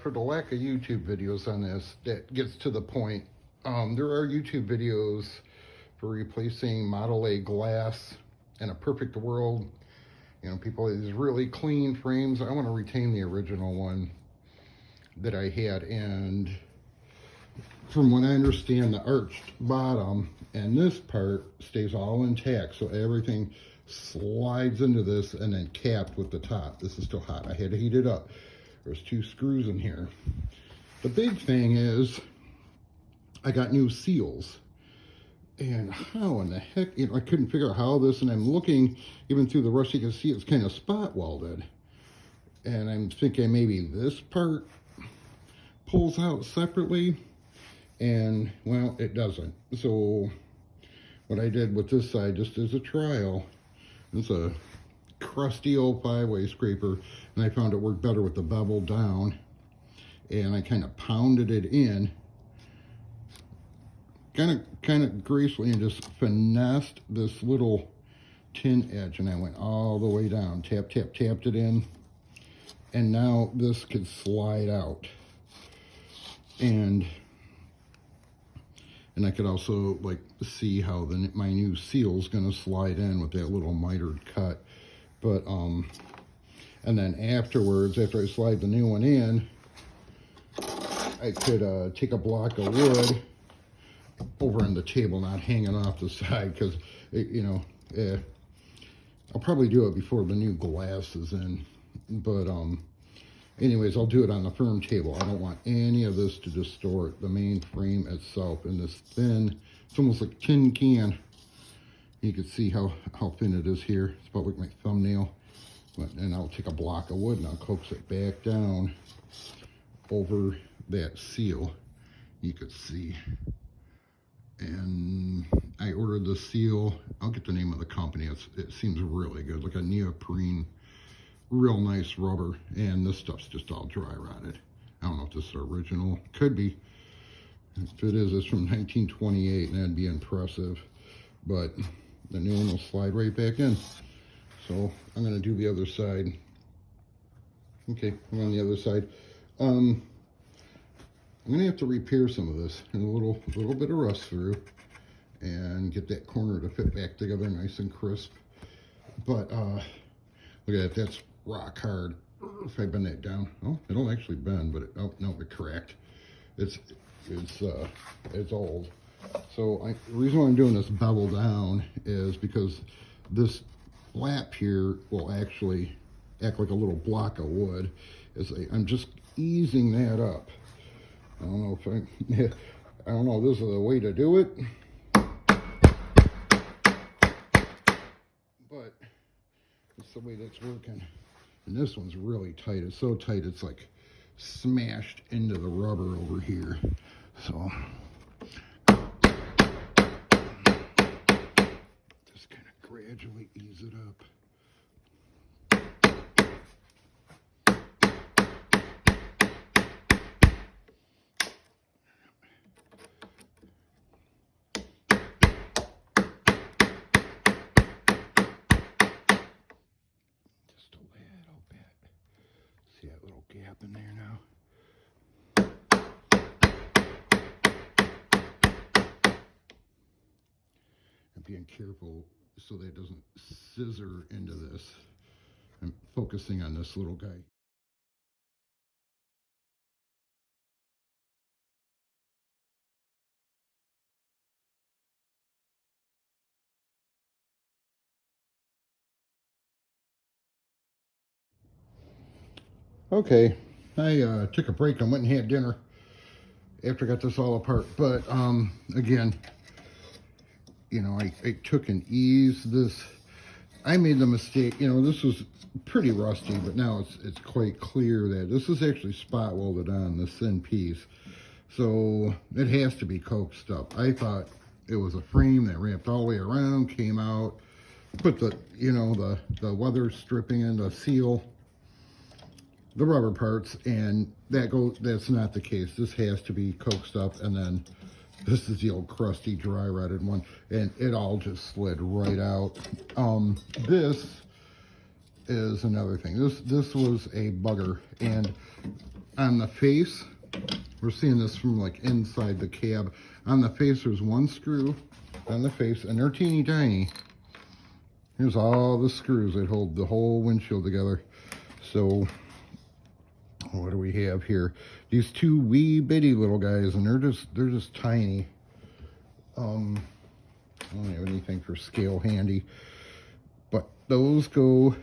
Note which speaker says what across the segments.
Speaker 1: for the lack of YouTube videos on this, that gets to the point. There are YouTube videos for replacing Model A glass in a perfect world. You know, people have these really clean frames. I want to retain the original one that I had, and from what I understand, the arched bottom and this part stays all intact, so everything slides into this and then capped with the top. This is still hot. I had to heat it up. There's 2 screws in here. The big thing is I got new seals, and how in the heck, you know, I couldn't figure out how this, and I'm looking even through the rust, you can see it's kind of spot welded, and I'm thinking maybe this part pulls out separately, and well, it doesn't. So what I did with this side, just as a trial, it's a crusty old 5-way scraper, and I found it worked better with the bevel down, and I kind of pounded it in kind of gracefully and just finessed this little tin edge, and I went all the way down, tapped it in, and now this could slide out, and I could also like see how my new seal is going to slide in with that little mitered cut. But and then afterwards, after I slide the new one in, I could take a block of wood over on the table, not hanging off the side, because you know, I'll probably do it before the new glass is in. But anyways, I'll do it on the firm table. I don't want any of this to distort the main frame itself. In this thin, it's almost like a tin can. You can see how thin it is here. It's about like my thumbnail. And I'll take a block of wood and I'll coax it back down over that seal. You could see. And I ordered the seal. I'll get the name of the company. It seems really good, like a neoprene, real nice rubber. And this stuff's just all dry rotted. I don't know if this is original. Could be. If it is, it's from 1928, and that'd be impressive. But the new one will slide right back in. So I'm going to do the other side. Okay, I'm on the other side. I'm going to have to repair some of this and a little bit of rust through, and get that corner to fit back together nice and crisp. But look at that, that's rock hard. If I bend that down, oh, it'll actually bend, but oh no, it cracked. It's old. So the reason why I'm doing this bevel down is because this flap here will actually act like a little block of wood. I'm just easing that up. I don't know if I don't know if this is the way to do it, but it's the way that's working. And this one's really tight. It's so tight it's like smashed into the rubber over here. So just kind of gradually ease it up. Just a little bit. See that little gap in there now? Being careful so that it doesn't scissor into this. I'm focusing on this little guy. Okay, I took a break and went and had dinner after I got this all apart. But again, you know, I took and eased this. I made the mistake, you know, this was pretty rusty, but now it's quite clear that this is actually spot welded on, this thin piece. So it has to be coaxed up. I thought it was a frame that wrapped all the way around, came out, put the, you know, the weather stripping in, the seal, the rubber parts, and that's not the case. This has to be coaxed up, and then this is the old crusty dry rotted one, and it all just slid right out. This is another thing. This was a bugger, and on the face, we're seeing this from like inside the cab. On the face, there's one screw on the face, and they're teeny tiny. Here's all the screws that hold the whole windshield together. So what do we have here? These two wee bitty little guys, and they're just tiny. I don't have anything for scale handy, but those go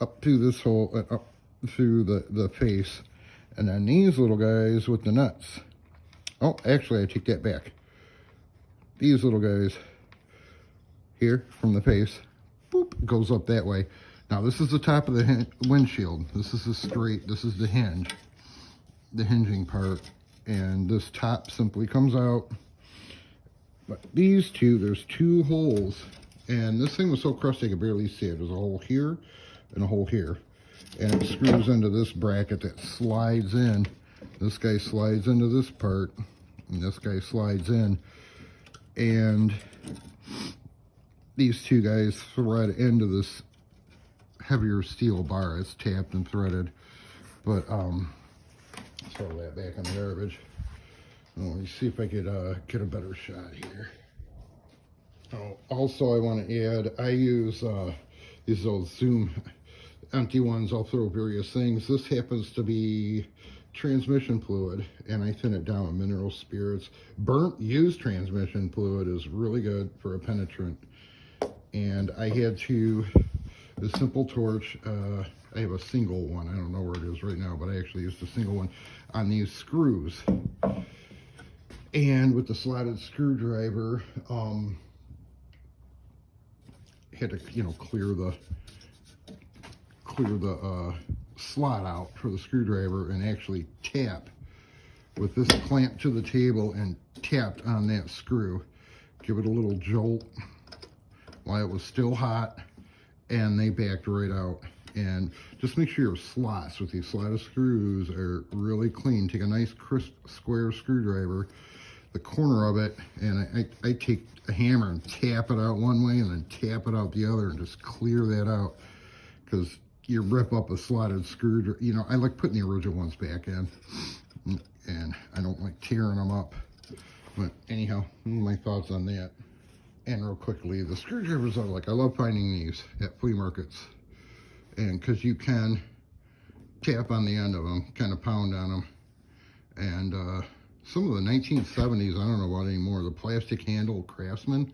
Speaker 1: up through this hole and up through the face. And then these little guys with the nuts. Oh, actually, I take that back. These little guys here from the face, boop, goes up that way. Now, this is the top of the windshield. This is the hinge, the hinging part. And this top simply comes out. But these two, there's two holes. And this thing was so crusty I could barely see it. There's a hole here and a hole here. And it screws into this bracket that slides in. This guy slides into this part. And this guy slides in. And these two guys thread into this heavier steel bar. It's tapped and threaded. But throw that back in the garbage. Let me see if I could get a better shot here. Oh, also I want to add, I use these old Zoom empty ones. I'll throw various things. This happens to be transmission fluid, and I thin it down with mineral spirits. Burnt used transmission fluid is really good for a penetrant. And I had to, the simple torch, I have a single one. I don't know where it is right now, but I actually used a single one on these screws. And with the slotted screwdriver, had to, clear the slot out for the screwdriver and actually tap with this clamp to the table and tapped on that screw. Give it a little jolt while it was still hot, and they backed right out. And just make sure your slots with these slotted screws are really clean. Take a nice crisp square screwdriver, the corner of it, and I take a hammer and tap it out one way and then tap it out the other and just clear that out, because you rip up a slotted screwdriver. I like putting the original ones back in, and I don't like tearing them up. But anyhow, my thoughts on that. And real quickly, the screwdrivers I love finding these at flea markets, and because you can tap on the end of them, kind of pound on them. And some of the 1970s, I don't know about anymore, the plastic handle Craftsman,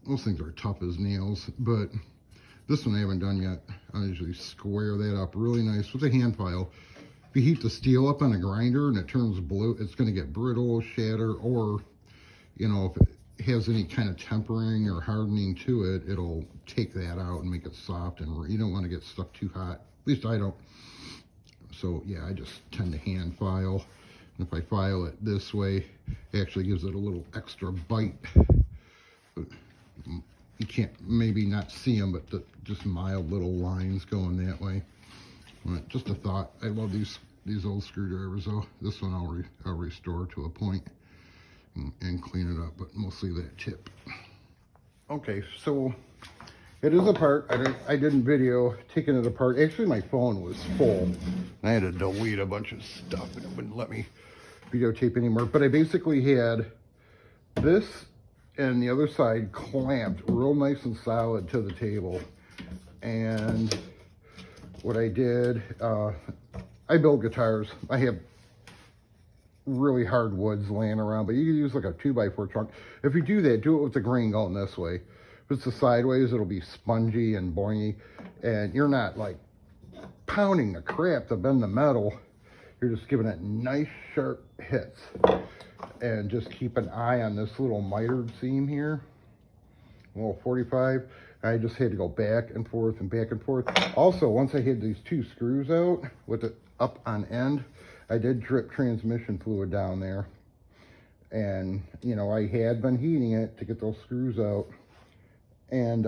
Speaker 1: those things are tough as nails. But this one I haven't done yet. I usually square that up really nice with a hand file. If you heat the steel up on a grinder and it turns blue, it's going to get brittle, shatter, or, if it has any kind of tempering or hardening to it, it'll take that out and make it soft, and you don't want to get stuck too hot. At least I don't. So yeah, I just tend to hand file. And if I file it this way, it actually gives it a little extra bite. But you can't maybe not see them, but just mild little lines going that way. Right, just a thought. I love these old screwdrivers though. This one I'll restore to a point and clean it up, but mostly that tip. Okay, so it is apart. I didn't video taking it apart. Actually, my phone was full. I had to delete a bunch of stuff, and it wouldn't let me videotape anymore. But I basically had this and the other side clamped real nice and solid to the table. And what I did, I build guitars. I have really hard woods laying around, but you can use like a 2x4 trunk. If you do that, do it with the grain going this way. If it's the sideways, it'll be spongy and boingy, and you're not like pounding the crap to bend the metal. You're just giving it nice sharp hits, and just keep an eye on this little mitered seam here, a little 45. I just had to go back and forth and back and forth. Also, once I had these two screws out with it up on end, I did drip transmission fluid down there. And, I had been heating it to get those screws out. And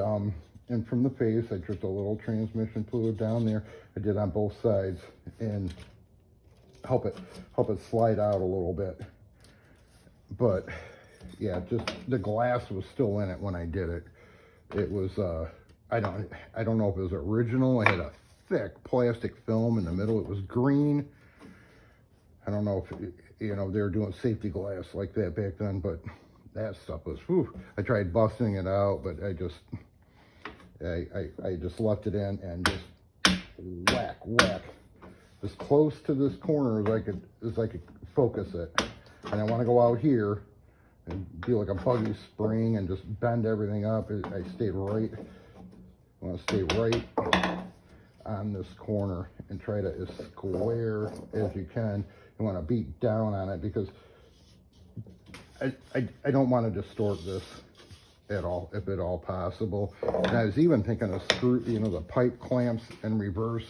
Speaker 1: from the face, I dripped a little transmission fluid down there. I did on both sides, and help it slide out a little bit. But yeah, just the glass was still in it when I did it. It was I don't know if it was original. I had a thick plastic film in the middle. It was green, I don't know if, you know, they were doing safety glass like that back then, but that stuff was, whew. I tried busting it out, but I just left it in and just whack, whack. As close to this corner as I could focus it. And I want to go out here and do like a buggy spring and just bend everything up. I stayed right, I want to stay right on this corner and try to as square as you can. You want to beat down on it because I don't want to distort this at all, if at all possible. And I was even thinking of screw, you know, the pipe clamps in reverse,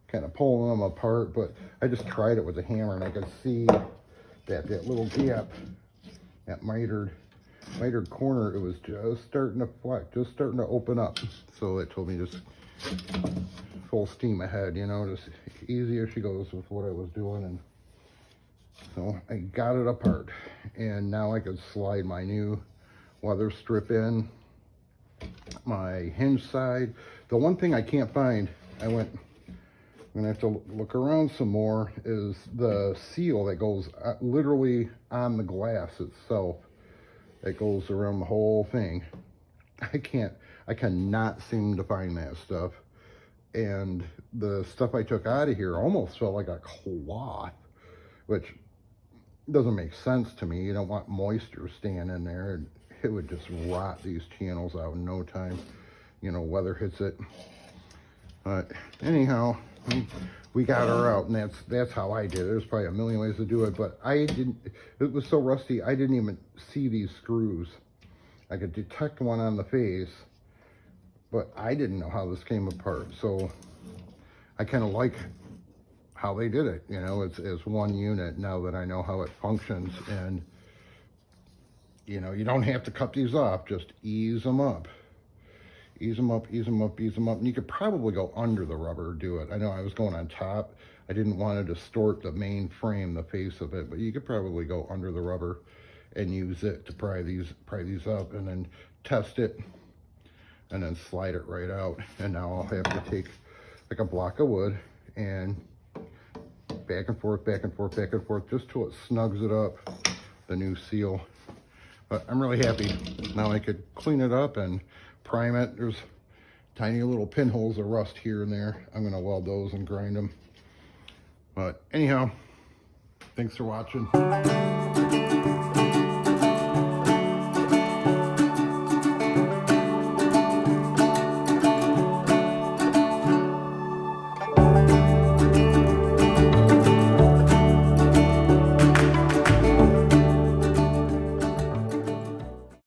Speaker 1: kind of pulling them apart, but I just tried it with a hammer and I could see that little gap, that mitered corner, it was just starting to flex, just starting to open up. So it told me just full steam ahead, you know, just easy as she goes with what I was doing. And so I got it apart, and now I could slide my new weather strip in, my hinge side. The one thing I can't find, I'm gonna have to look around some more, is the seal that goes literally on the glass itself. That goes around the whole thing. I cannot seem to find that stuff. And the stuff I took out of here almost felt like a cloth, which doesn't make sense to me. You don't want moisture staying in there. It would just rot these channels out in no time. You know, weather hits it. But anyhow, we got her out, and that's how I did it. There's probably a million ways to do it, but it was so rusty, I didn't even see these screws. I could detect one on the face, but I didn't know how this came apart. So I kind of like how they did it. You know, it's one unit now that I know how it functions. And, you know, you don't have to cut these off, just ease them up. Ease them up, ease them up, ease them up. And you could probably go under the rubber, do it. I know I was going on top. I didn't want to distort the main frame, the face of it, but you could probably go under the rubber and use it to pry these up, and then test it and then slide it right out. And now I'll have to take like a block of wood and back and forth, back and forth, back and forth, just till it snugs it up, the new seal. But I'm really happy. Now I could clean it up and prime it. There's tiny little pinholes of rust here and there. I'm gonna weld those and grind them. But anyhow, thanks for watching.